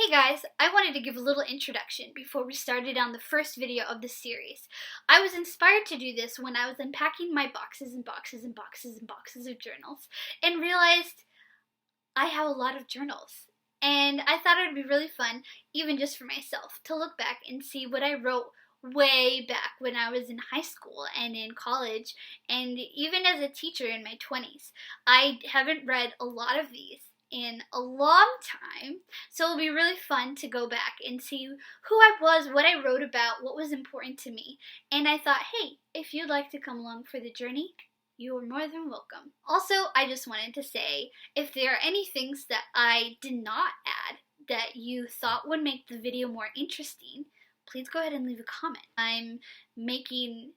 Hey guys, I wanted to give a little introduction before we started on the first video of this series. I was inspired to do this when I was unpacking my boxes and boxes and boxes and boxes of journals and realized I have a lot of journals. And I thought it would be really fun, even just for myself, to look back and see what I wrote way back when I was in high school and in college and even as a teacher in my 20s. I haven't read a lot of these in a long time, so it'll be really fun to go back and see who I was, what I wrote about, what was important to me. And I thought, hey, if you'd like to come along for the journey, you are more than welcome. Also, I just wanted to say, if there are any things that I did not add that you thought would make the video more interesting, please go ahead and leave a comment. I'm making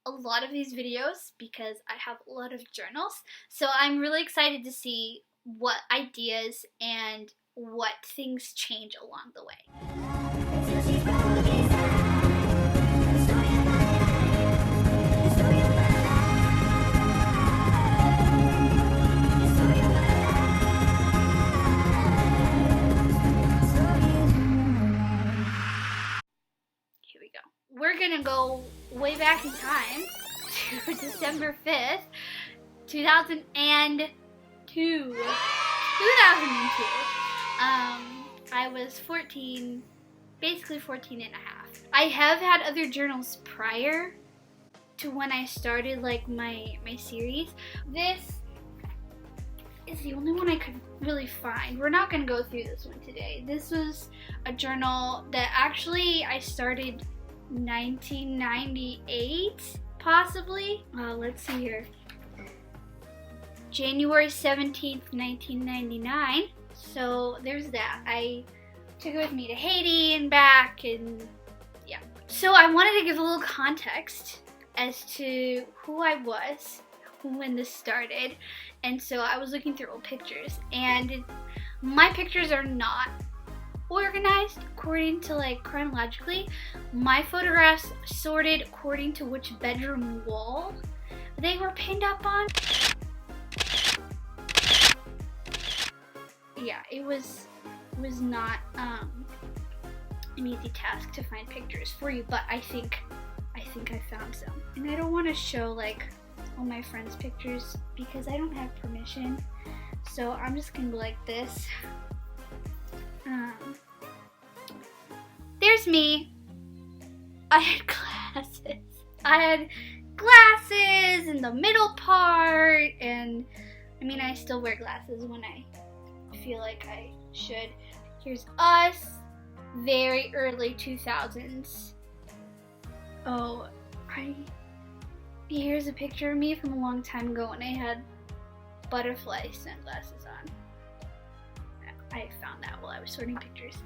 a lot of these videos because I have a lot of journals, so I'm really excited to see what ideas and what things change along the way. Here we go. We're gonna go way back in time to December 5th, 2002. I was 14, basically 14 and a half. I have had other journals prior to when I started like my series. This is the only one I could really find. We're not going to go through this one today. This was a journal that actually I started 1998, possibly. Let's see here. January 17th, 1999. So there's that. I took it with me to Haiti and back, and yeah. So I wanted to give a little context as to who I was when this started. And so I was looking through old pictures, and my pictures are not organized according to like chronologically. My photographs sorted according to which bedroom wall they were pinned up on. Yeah, it was not an easy task to find pictures for you, but I think I found some. And I don't want to show like all my friends' pictures because I don't have permission, so I'm just gonna go like this. There's me. I had glasses in the middle part, and I mean I still wear glasses when I feel like I should. Here's us, very early 2000s. Oh, here's a picture of me from a long time ago when I had butterfly sunglasses on. I found that while I was sorting pictures.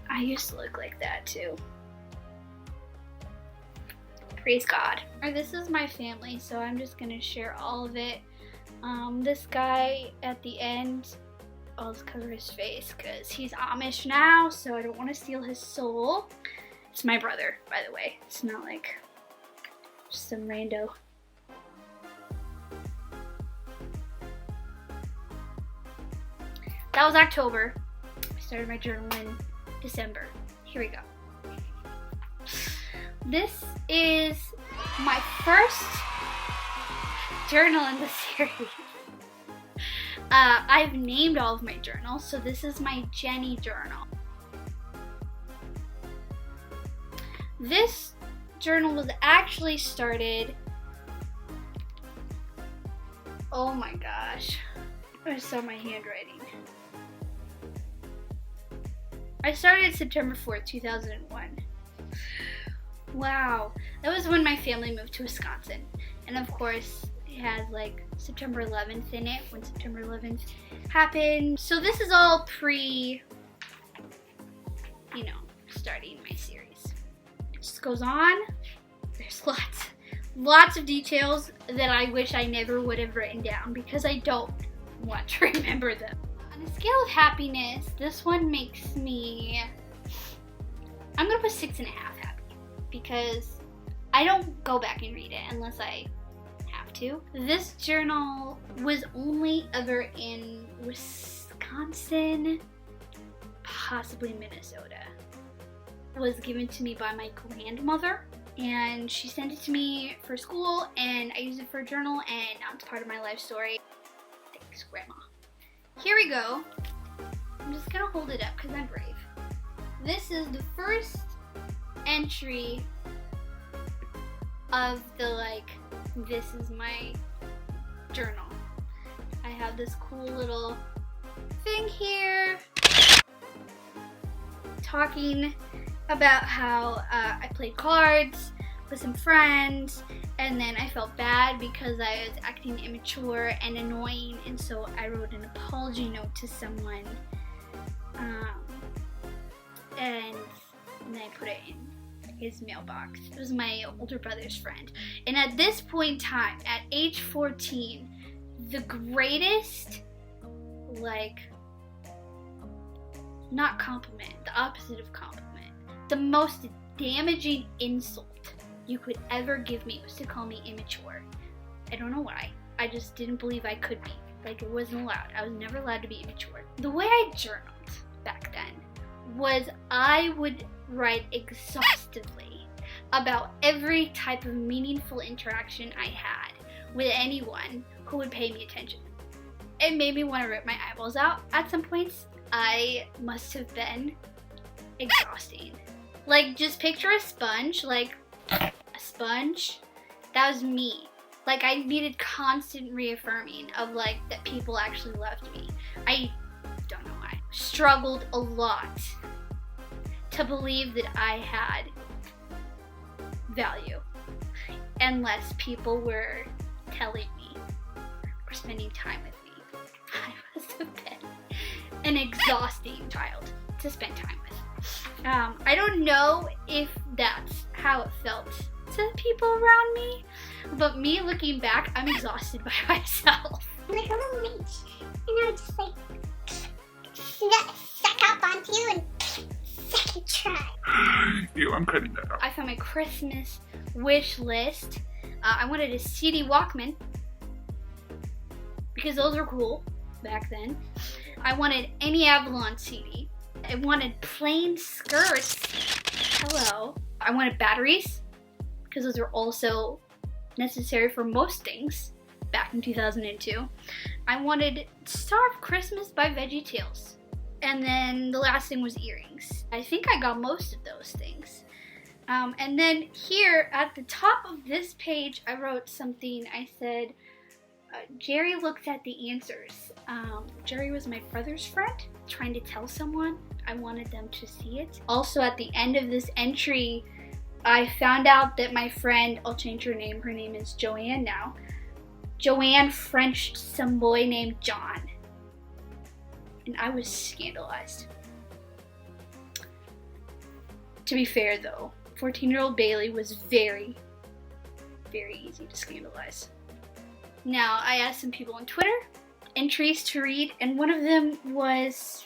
I used to look like that too. Praise God. This is my family, so I'm just gonna share all of it. This guy at the end, I'll just cover his face because he's Amish now, so I don't want to steal his soul. It's my brother, by the way. It's not like just some rando. That was October. I started my journal in December. Here we go. This is my first journal in the series. I've named all of my journals, so this is my Jenny journal. This journal was actually started, oh my gosh, I saw my handwriting. I started September 4th, 2001. Wow, that was when my family moved to Wisconsin, and of course it has like September 11th in it, when September 11th happened. So this is all pre, starting my series. It just goes on. There's lots of details that I wish I never would have written down because I don't want to remember them. On a scale of happiness, this one makes me, I'm gonna put 6.5 happy because I don't go back and read it unless I have to. This journal was only ever in Wisconsin possibly Minnesota. It was given to me by my grandmother, and she sent it to me for school, and I used it for a journal, and now it's part of my life story. Thanks, Grandma. Here we go. I'm just gonna hold it up because I'm brave. This is the first entry of the this is my journal. I have this cool little thing here talking about how I played cards with some friends, and then I felt bad because I was acting immature and annoying, and so I wrote an apology note to someone, and then I put it in his mailbox. It was my older brother's friend. And at this point in time, at age 14, the greatest, not compliment, the opposite of compliment, the most damaging insult you could ever give me was to call me immature. I don't know why. I just didn't believe I could be. It wasn't allowed. I was never allowed to be immature. The way I journaled back then was I would write exhaustively about every type of meaningful interaction I had with anyone who would pay me attention. It made me want to rip my eyeballs out at some points. I must have been exhausting. Just picture a sponge, a sponge. That was me. I needed constant reaffirming of that people actually loved me. I don't know why. Struggled a lot to believe that I had value unless people were telling me or spending time with me. I must have been an exhausting child to spend time with. I don't know if that's how it felt to people around me, but me looking back, I'm exhausted by myself. I'm a little witch, and I would just suck up onto you and suck it dry. Ew, I'm cutting that out. I found my Christmas wish list. I wanted a CD Walkman because those were cool back then. I wanted any Avalon CD. I wanted plain skirts. Hello. I wanted batteries because those were also necessary for most things back in 2002. I wanted Star of Christmas by VeggieTales. And then the last thing was earrings. I think I got most of those things. And then here at the top of this page, I wrote something. I said, Jerry looked at the answers. Jerry was my brother's friend, trying to tell someone. I wanted them to see it. Also at the end of this entry, I found out that my friend, I'll change her name is Joanne now. Joanne Frenched some boy named John. And I was scandalized. To be fair though, 14-year-old Bailey was very, very easy to scandalize. Now, I asked some people on Twitter entries to read, and one of them was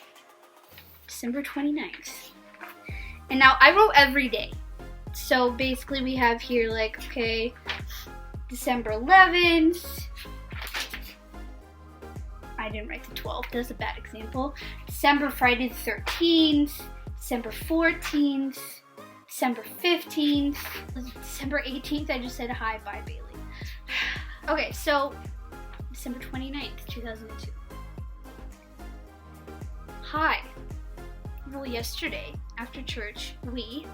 December 29th. And now I wrote every day. So basically we have here December 11th. I didn't write the 12th, that's a bad example. Friday the 13th, December 14th, December 15th, December 18th, I just said hi, bye Bailey. Okay, so December 29th, 2002. Hi. Well, yesterday, after church, we,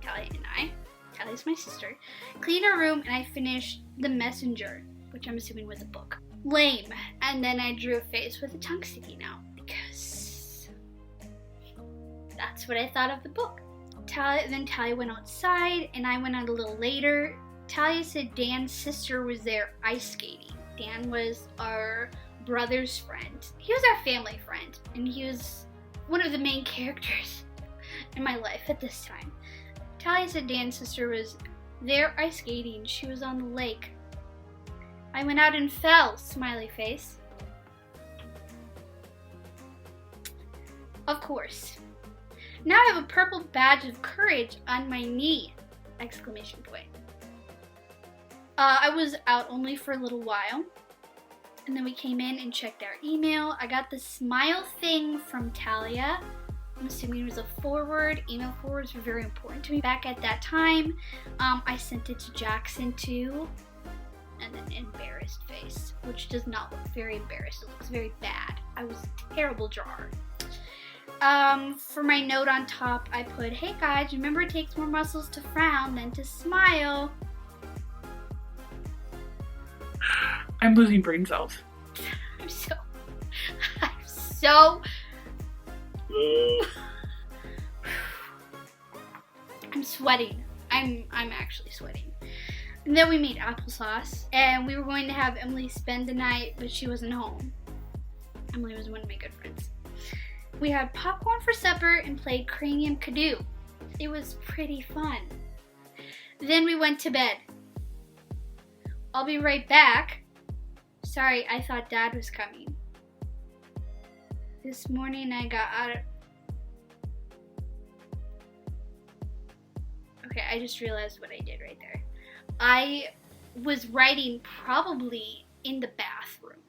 Talia and I, Talia's my sister, cleaned our room and I finished The Messenger, which I'm assuming was a book. Lame. And then I drew a face with a tongue sticking out because that's what I thought of the book. Then Talia went outside and I went out a little later. Talia said Dan's sister was there ice skating. Dan was our brother's friend. He was our family friend, and he was one of the main characters in my life at this time. Talia said Dan's sister was there ice skating. She was on the lake. I went out and fell, smiley face. Of course. Now I have a purple badge of courage on my knee! Exclamation point. I was out only for a little while, and then we came in and checked our email. I got the smile thing from Talia I'm assuming it was a forward. Email forwards were very important to me back at that time. I sent it to Jackson too. And an embarrassed face, which does not look very embarrassed. It looks very bad. I was a terrible drawer. For my note on top, I put, hey guys, remember it takes more muscles to frown than to smile. I'm losing brain cells. I'm sweating. I'm actually sweating. And then we made applesauce, and we were going to have Emily spend the night, but she wasn't home. Emily was one of my good friends. We had popcorn for supper and played Cranium Canoe. It was pretty fun. Then we went to bed. I'll be right back. Sorry, I thought Dad was coming. This morning I got out of... Okay, I just realized what I did right there. I was writing probably in the bathroom,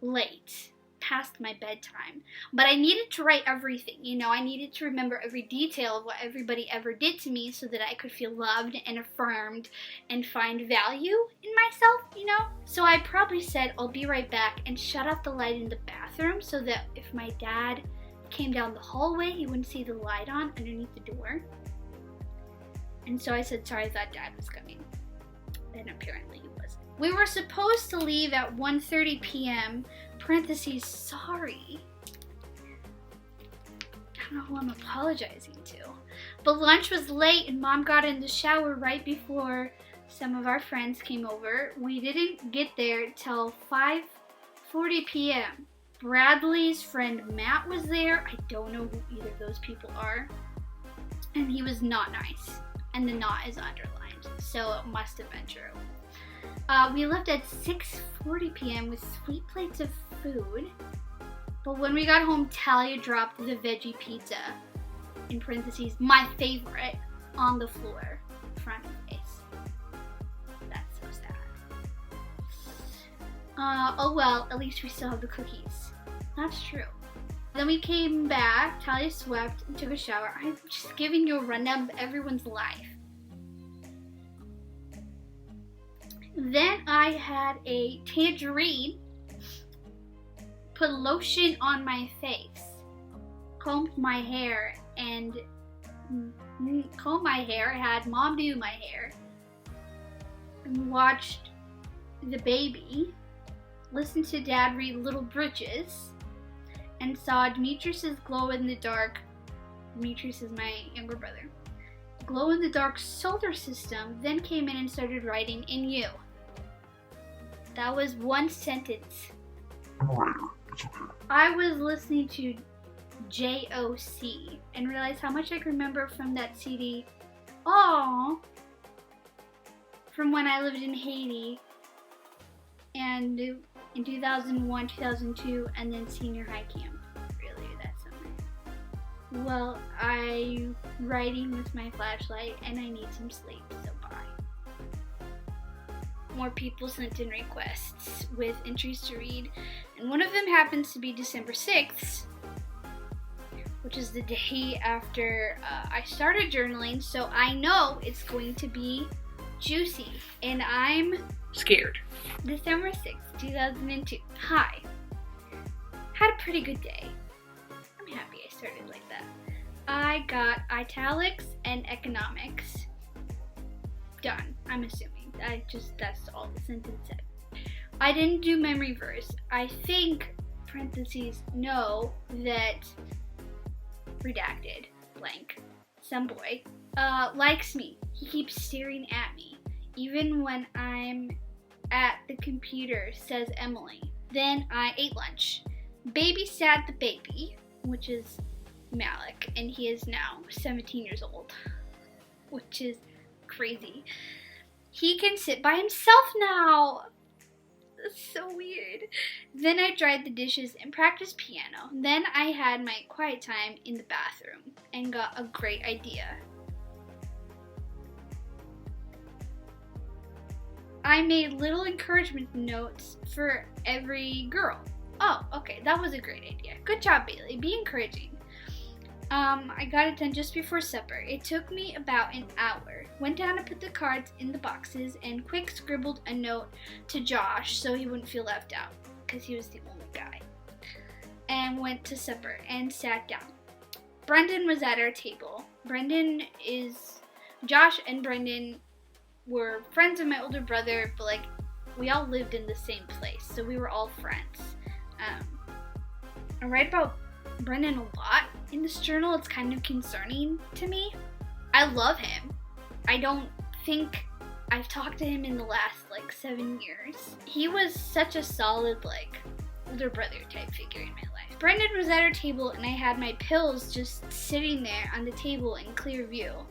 late, past my bedtime. But I needed to write everything, you know, I needed to remember every detail of what everybody ever did to me so that I could feel loved and affirmed and find value in myself, you know? So I probably said, I'll be right back, and shut off the light in the bathroom so that if my dad came down the hallway, he wouldn't see the light on underneath the door. And so I said, sorry, I thought Dad was coming. And apparently he wasn't. We were supposed to leave at 1:30 p.m. Parentheses, sorry. I don't know who I'm apologizing to. But lunch was late and Mom got in the shower right before some of our friends came over. We didn't get there till 5:40 p.m. Bradley's friend Matt was there. I don't know who either of those people are. And he was not nice. And the not is underlined, so it must have been true. We left at 6:40 p.m. with sweet plates of food, but when we got home, Talia dropped the veggie pizza, in parentheses, my favorite, on the floor, front and face. That's so sad. Oh well, at least we still have the cookies. That's true. Then we came back, Talia swept and took a shower. I'm just giving you a rundown of everyone's life. Then I had a tangerine, put lotion on my face, combed my hair, had Mom do my hair, and watched The Baby, listened to Dad read Little Britches, and saw Demetrius's glow-in-the-dark, Demetrius is my younger brother, glow-in-the-dark solar system, then came in and started writing In You. That was one sentence. I'm a writer. It's okay. I was listening to JOC and realized how much I could remember from that CD. Aww. From when I lived in Haiti and in 2001, 2002, and then senior high camp earlier that summer. Well, I'm writing with my flashlight and I need some sleep, so bye. More people sent in requests with entries to read, and one of them happens to be December 6th, which is the day after I started journaling, so I know it's going to be juicy, and I'm Scared. December 6th, 2002. Hi. Had a pretty good day. I'm happy I started like that. I got italics and economics done, I'm assuming. That's all the sentence said. I didn't do memory verse. I think, parentheses, know that, redacted, blank, some boy, likes me. He keeps staring at me, even when I'm at the computer, says Emily. Then I ate lunch. Babysat the baby, which is Malik, and he is now 17 years old, which is crazy. He can sit by himself now. That's so weird. Then I dried the dishes and practiced piano. Then I had my quiet time in the bathroom and got a great idea. I made little encouragement notes for every girl. Oh, okay, that was a great idea. Good job, Bailey. Be encouraging. I got it done just before supper. It took me about an hour. Went down to put the cards in the boxes and quick scribbled a note to Josh so he wouldn't feel left out because he was the only guy. And went to supper and sat down. Brendan was at our table. Josh and Brendan were friends of my older brother, but like we all lived in the same place, so we were all friends. I write about Brendan a lot in this journal. It's kind of concerning to me. I love him. I don't think I've talked to him in the last 7 years. He was such a solid older brother type figure in my life. Brendan was at our table and I had my pills just sitting there on the table in clear view.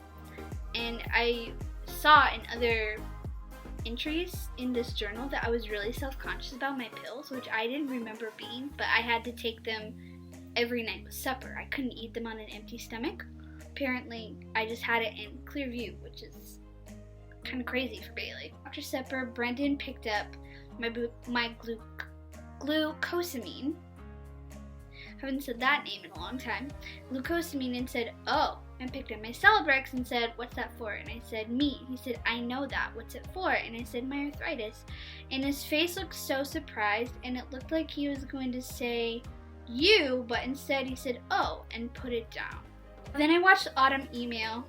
And I saw in other entries in this journal that I was really self-conscious about my pills, which I didn't remember being, but I had to take them every night with supper. I couldn't eat them on an empty stomach. Apparently, I just had it in clear view, which is kind of crazy for Bailey. After supper, Brendan picked up my glucosamine. Haven't said that name in a long time. Glucosamine, and said, "Oh," and picked up my Celebrex and said, "What's that for?" And I said, "Me." He said, "I know that. What's it for?" And I said, "My arthritis." And his face looked so surprised, and it looked like he was going to say, "You," but instead he said, "Oh," and put it down. Then I watched the autumn email.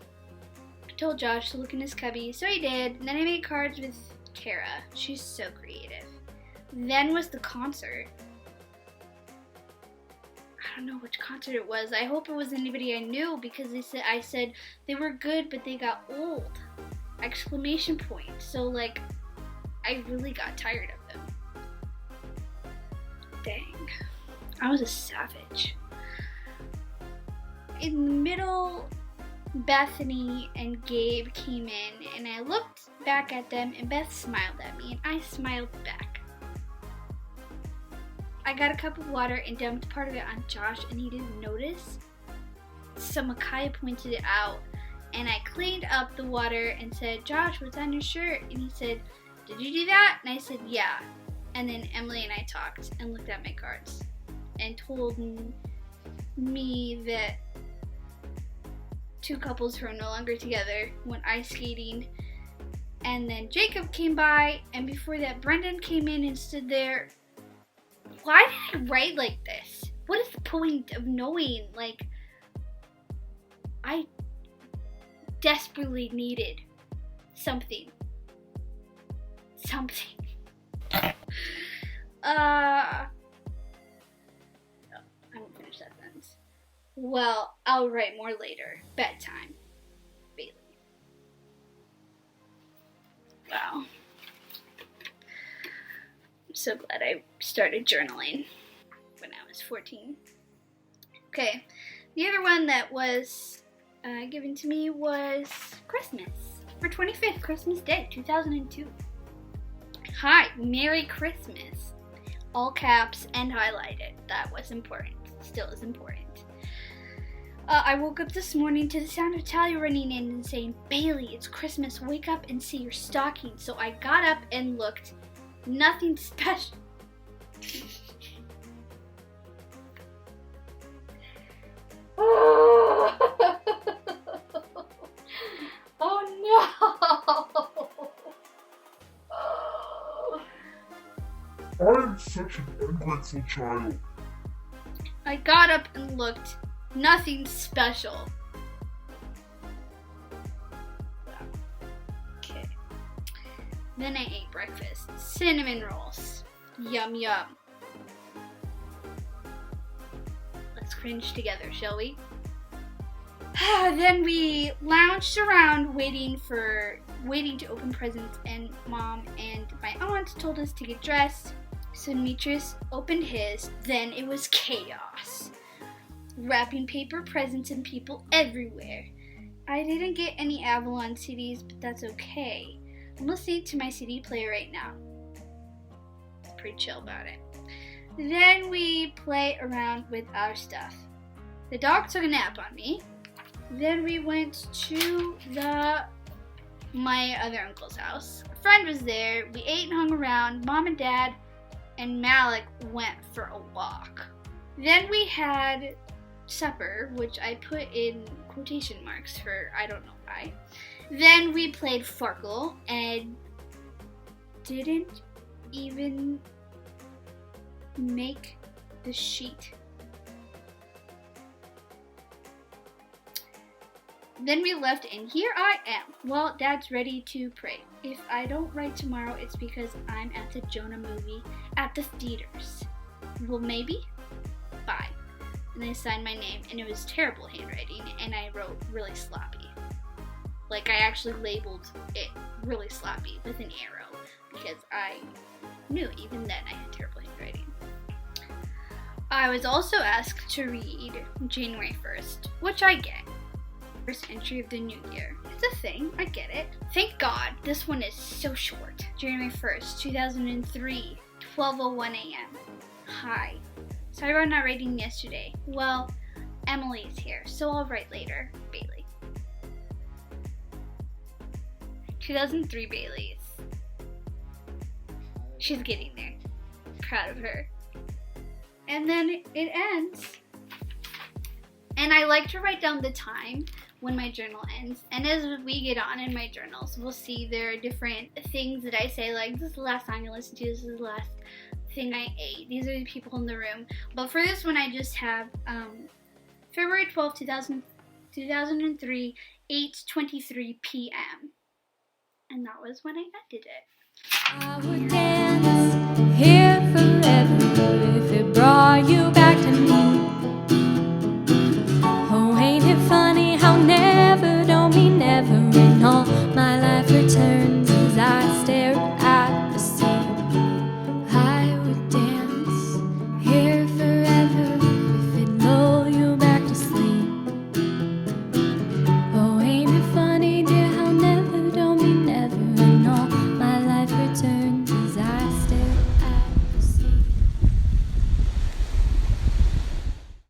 I told Josh to look in his cubby, so he did. And then I made cards with Kara. She's so creative. Then was the concert. I don't know which concert it was. I hope it was anybody I knew, because I said they were good, but they got old! Exclamation point. So I really got tired of them. Dang. I was a savage. In the middle, Bethany and Gabe came in, and I looked back at them, and Beth smiled at me, and I smiled back. I got a cup of water and dumped part of it on Josh, and he didn't notice. So Micaiah pointed it out, and I cleaned up the water and said, "Josh, what's on your shirt?" And he said, "Did you do that?" And I said, "Yeah." And then Emily and I talked and looked at my cards and told me that 2 couples who are no longer together went ice skating. And then Jacob came by, and before that Brendan came in and stood there. Why did I write like this? What is the point of knowing? I desperately needed something. I won't finish that sentence. Well, I'll write more later. Bedtime. Bailey. Wow. I'm so glad I started journaling when I was 14. Okay, the other one that was given to me was Christmas. For 25th, Christmas Day, 2002. Hi, Merry Christmas. All caps and highlighted. That was important. Still is important. I woke up this morning to the sound of Talia running in and saying, "Bailey, it's Christmas. Wake up and see your stocking." So I got up and looked. Nothing special. I am such an ungrateful child. I got up and looked. Nothing special. Okay. Then I ate breakfast. Cinnamon rolls. Yum yum. Let's cringe together, shall we? Then we lounged around waiting to open presents, and Mom and my aunt told us to get dressed. So Demetrius opened his. Then it was chaos. Wrapping paper, presents, and people everywhere. I didn't get any Avalon CDs, but that's okay. I'm listening to my CD player right now. It's pretty chill about it. Then we play around with our stuff. The dog took a nap on me. Then we went to my other uncle's house. A friend was there. We ate and hung around. Mom and Dad and Malik went for a walk. Then we had supper, which I put in quotation marks for I don't know why. Then we played Farkle and didn't even make the sheet. Then we left, and here I am. Well, Dad's ready to pray. If I don't write tomorrow, it's because I'm at the Jonah movie at the theaters. Well, maybe? Bye. And I signed my name, and it was terrible handwriting, and I wrote really sloppy. Like, I actually labeled it really sloppy with an arrow, because I knew even then I had terrible handwriting. I was also asked to read January 1st, which I get. First entry of the new year. It's a thing, I get it. Thank God, this one is so short. January 1st, 2003, 12:01 a.m. Hi. Sorry about not writing yesterday. Well, Emily is here, so I'll write later. Bailey. 2003 Bailey's. She's getting there. Proud of her. And then it ends. And I like to write down the time when my journal ends. And as we get on in my journals, we'll see there are different things that I say, like, this is the last song I listened to, this is the last thing I ate, these are the people in the room. But for this one, I just have February 12th, 2003, 8:23 p.m. And that was when I ended it. I would dance here.